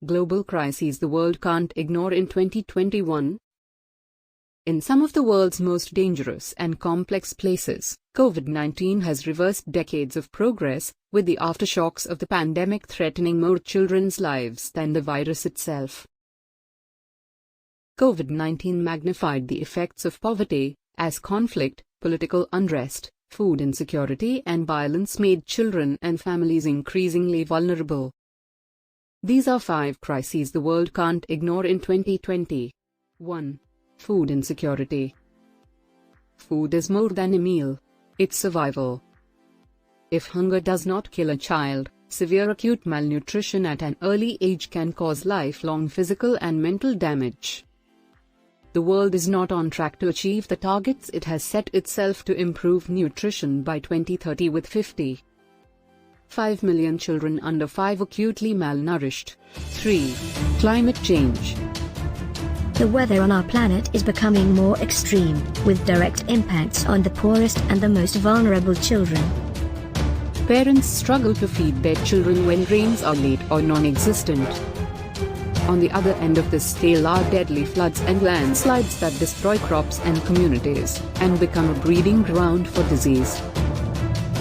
Global crises the world can't ignore in 2021. In some of the world's most dangerous and complex places, COVID-19 has reversed decades of progress, with the aftershocks of the pandemic threatening more children's lives than the virus itself. COVID-19 magnified the effects of poverty, as conflict, political unrest, food insecurity and violence made children and families increasingly vulnerable. These are 5 crises the world can't ignore in 2020. 1. Food insecurity. Food is more than a meal. It's survival. If hunger does not kill a child, severe acute malnutrition at an early age can cause lifelong physical and mental damage. The world is not on track to achieve the targets it has set itself to improve nutrition by 2030, with 55 million children under 5 acutely malnourished. 3. Climate change. The weather on our planet is becoming more extreme, with direct impacts on the poorest and the most vulnerable children. Parents struggle to feed their children when rains are late or non-existent. On the other end of this scale are deadly floods and landslides that destroy crops and communities, and become a breeding ground for disease.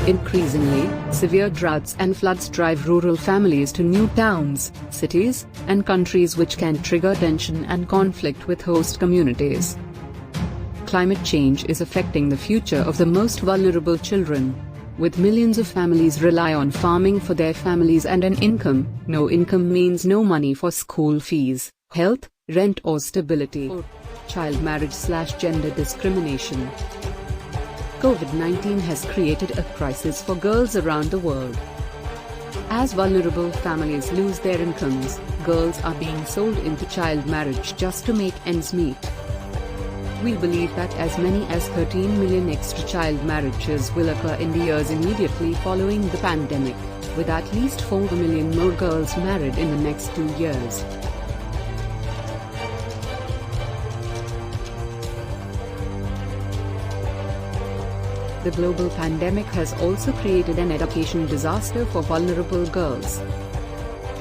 Increasingly, severe droughts and floods drive rural families to new towns, cities, and countries, which can trigger tension and conflict with host communities. Climate change is affecting the future of the most vulnerable children. With millions of families rely on farming for their families and an income, no income means no money for school fees, health, rent or stability. 4. Child marriage/gender discrimination. COVID-19 has created a crisis for girls around the world. As vulnerable families lose their incomes, girls are being sold into child marriage just to make ends meet. We believe that as many as 13 million extra child marriages will occur in the years immediately following the pandemic, with at least 4 million more girls married in the next 2 years. The global pandemic has also created an education disaster for vulnerable girls.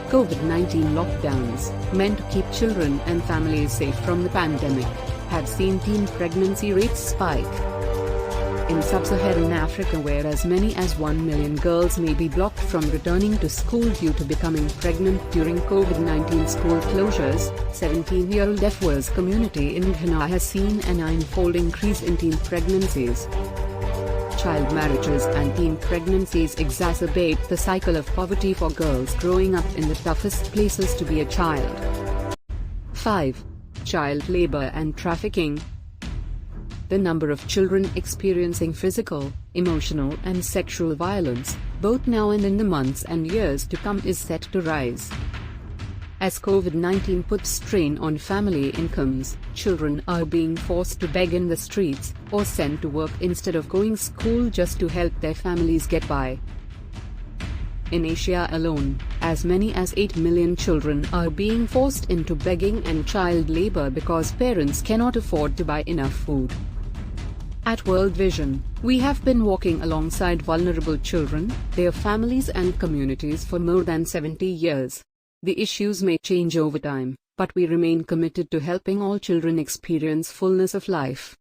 COVID-19 lockdowns, meant to keep children and families safe from the pandemic, have seen teen pregnancy rates spike. In sub-Saharan Africa, where as many as 1 million girls may be blocked from returning to school due to becoming pregnant during COVID-19 school closures, 17-year-old Efwa's community in Ghana has seen a 9-fold increase in teen pregnancies. Child marriages and teen pregnancies exacerbate the cycle of poverty for girls growing up in the toughest places to be a child. 5. Child labor and trafficking. The number of children experiencing physical, emotional and sexual violence, both now and in the months and years to come, is set to rise. As COVID-19 puts strain on family incomes, children are being forced to beg in the streets, or sent to work instead of going to school just to help their families get by. In Asia alone, as many as 8 million children are being forced into begging and child labor because parents cannot afford to buy enough food. At World Vision, we have been walking alongside vulnerable children, their families and communities for more than 70 years. The issues may change over time, but we remain committed to helping all children experience fullness of life.